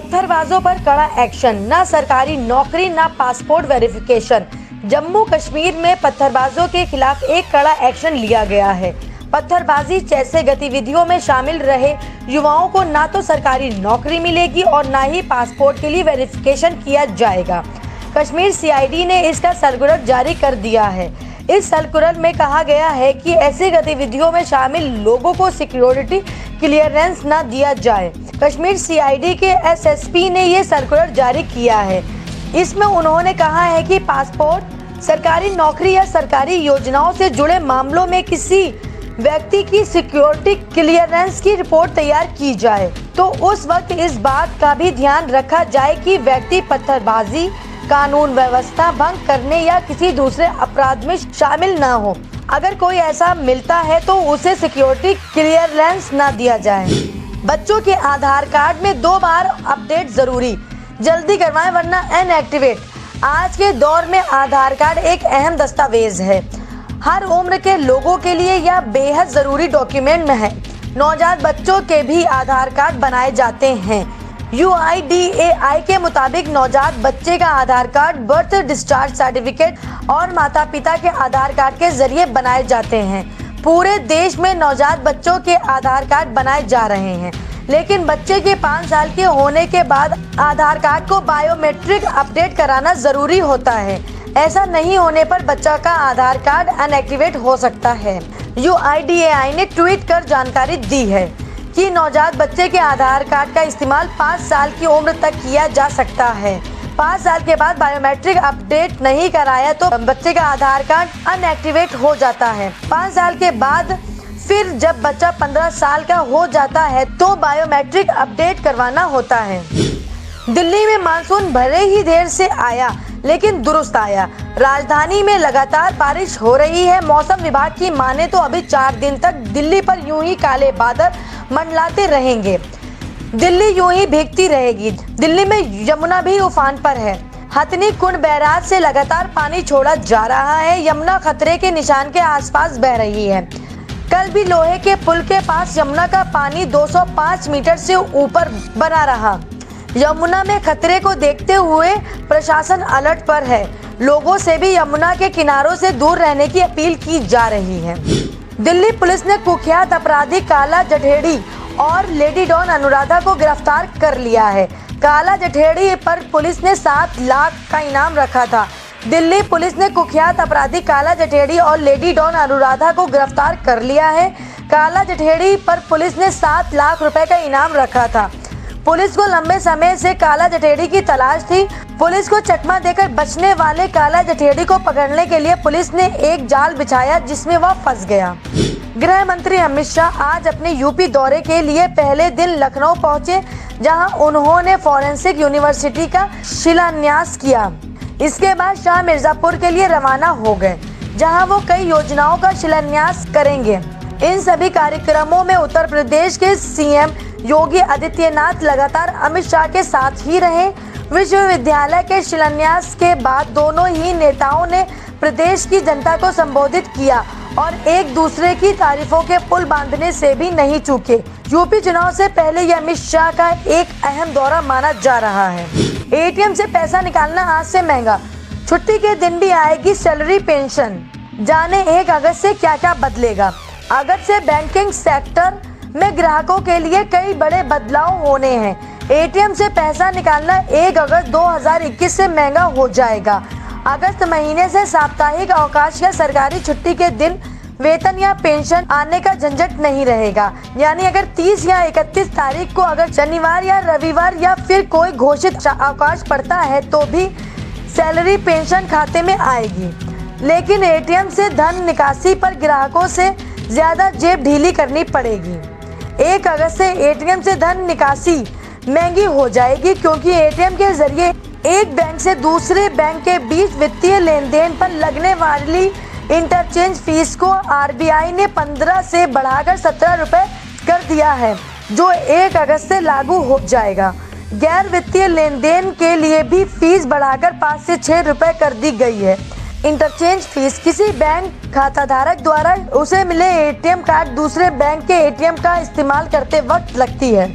पत्थरबाजों पर कड़ा एक्शन, न सरकारी नौकरी न पासपोर्ट वेरिफिकेशन। जम्मू कश्मीर में पत्थरबाजों के खिलाफ एक कड़ा एक्शन लिया गया है। पत्थरबाजी जैसे गतिविधियों में शामिल रहे युवाओं को ना तो सरकारी नौकरी मिलेगी और ना ही पासपोर्ट के लिए वेरिफिकेशन किया जाएगा। कश्मीर सीआईडी ने इसका सर्कुलर जारी कर दिया है। इस सर्कुलर में कहा गया है कि ऐसी गतिविधियों में शामिल लोगों को सिक्योरिटी क्लियरेंस न दिया जाए। कश्मीर सीआईडी के एसएसपी ने ये सर्कुलर जारी किया है। इसमें उन्होंने कहा है कि पासपोर्ट, सरकारी नौकरी या सरकारी योजनाओं से जुड़े मामलों में किसी व्यक्ति की सिक्योरिटी क्लियरेंस की रिपोर्ट तैयार की जाए तो उस वक्त इस बात का भी ध्यान रखा जाए कि व्यक्ति पत्थरबाजी, कानून व्यवस्था भंग करने या किसी दूसरे अपराध में शामिल न हो। अगर कोई ऐसा मिलता है तो उसे सिक्योरिटी क्लियरेंस न दिया जाए। बच्चों के आधार कार्ड में 2 बार अपडेट जरूरी, जल्दी करवाएं वरना इनएक्टिवेट। आज के दौर में आधार कार्ड एक अहम दस्तावेज है। हर उम्र के लोगों के लिए यह बेहद जरूरी डॉक्यूमेंट है। नवजात बच्चों के भी आधार कार्ड बनाए जाते हैं। UIDAI के मुताबिक नवजात बच्चे का आधार कार्ड बर्थ डिस्चार्ज सर्टिफिकेट और माता पिता के आधार कार्ड के जरिए बनाए जाते हैं। पूरे देश में नवजात बच्चों के आधार कार्ड बनाए जा रहे हैं, लेकिन बच्चे के 5 साल के होने के बाद आधार कार्ड को बायोमेट्रिक अपडेट कराना जरूरी होता है। ऐसा नहीं होने पर बच्चा का आधार कार्ड अनएक्टिवेट हो सकता है। UIDAI ने ट्वीट कर जानकारी दी है कि नवजात बच्चे के आधार कार्ड का इस्तेमाल 5 साल की उम्र तक किया जा सकता है। 5 साल के बाद बायोमेट्रिक अपडेट नहीं कराया तो बच्चे का आधार कार्ड अनएक्टिवेट हो जाता है। 5 साल के बाद फिर जब बच्चा 15 साल का हो जाता है तो बायोमेट्रिक अपडेट करवाना होता है। दिल्ली में मानसून भले ही देर से आया लेकिन दुरुस्त आया। राजधानी में लगातार बारिश हो रही है। मौसम विभाग की माने तो अभी 4 दिन तक दिल्ली पर यूं ही काले बादल मंडलाते रहेंगे। दिल्ली यूं ही भीगती रहेगी। दिल्ली में यमुना भी उफान पर है। हथनी कुंड बैराज से लगातार पानी छोड़ा जा रहा है। यमुना खतरे के निशान के आसपास बह रही है। कल भी लोहे के पुल के पास यमुना का पानी 205 मीटर से ऊपर बना रहा। यमुना में खतरे को देखते हुए प्रशासन अलर्ट पर है। लोगों से भी यमुना के किनारों से दूर रहने की अपील की जा रही है। दिल्ली पुलिस ने कुख्यात अपराधी काला जठेड़ी और लेडी डॉन अनुराधा को गिरफ्तार कर लिया है। काला जठेड़ी पर पुलिस ने 7 लाख का इनाम रखा था। दिल्ली पुलिस ने कुख्यात अपराधी काला जठेड़ी और लेडी डॉन अनुराधा को गिरफ्तार कर लिया है। काला जठेड़ी पर पुलिस ने 7 लाख रुपए का इनाम रखा था। पुलिस को लंबे समय से काला जठेड़ी की तलाश थी। पुलिस को चकमा देकर बचने वाले काला जठेड़ी को पकड़ने के लिए पुलिस ने एक जाल बिछाया जिसमें वह फंस गया। गृह मंत्री अमित शाह आज अपने यूपी दौरे के लिए पहले दिन लखनऊ पहुंचे, जहां उन्होंने फॉरेंसिक यूनिवर्सिटी का शिलान्यास किया। इसके बाद शाह मिर्जापुर के लिए रवाना हो गए, जहां वो कई योजनाओं का शिलान्यास करेंगे। इन सभी कार्यक्रमों में उत्तर प्रदेश के सीएम योगी आदित्यनाथ लगातार अमित शाह के साथ ही रहे। विश्वविद्यालय के शिलान्यास के बाद दोनों ही नेताओं ने प्रदेश की जनता को संबोधित किया और एक दूसरे की तारीफों के पुल बांधने से भी नहीं चूके। यूपी चुनाव से पहले ये अमित शाह का एक अहम दौरा माना जा रहा है। एटीएम से पैसा निकालना आज से महंगा। छुट्टी के दिन भी आएगी सैलरी पेंशन। जाने 1 अगस्त से क्या क्या बदलेगा। अगस्त से बैंकिंग सेक्टर में ग्राहकों के लिए कई बड़े बदलाव होने हैं। एटीएम से पैसा निकालना 1 अगस्त 2021 से महंगा हो जाएगा। अगस्त महीने से साप्ताहिक अवकाश या सरकारी छुट्टी के दिन वेतन या पेंशन आने का झंझट नहीं रहेगा। यानी अगर 30 या 31 तारीख को अगर शनिवार या रविवार या फिर कोई घोषित अवकाश पड़ता है तो भी सैलरी पेंशन खाते में आएगी। लेकिन एटीएम से धन निकासी पर ग्राहकों से ज्यादा जेब ढीली करनी पड़ेगी। 1 अगस्त से एटीएम से धन निकासी महंगी हो जाएगी, क्योंकि एटीएम के जरिए एक बैंक से दूसरे बैंक के बीच वित्तीय लेन देन पर लगने वाली इंटरचेंज फीस को आरबीआई ने 15 से बढ़ाकर 17 रुपए कर दिया है, जो 1 अगस्त से लागू हो जाएगा। गैर वित्तीय लेन देन के लिए भी फीस बढ़ाकर 5 से 6 रुपए कर दी गई है। इंटरचेंज फीस किसी बैंक खाताधारक द्वारा उसे मिले एटीएम कार्ड दूसरे बैंक के एटीएम का इस्तेमाल करते वक्त लगती है।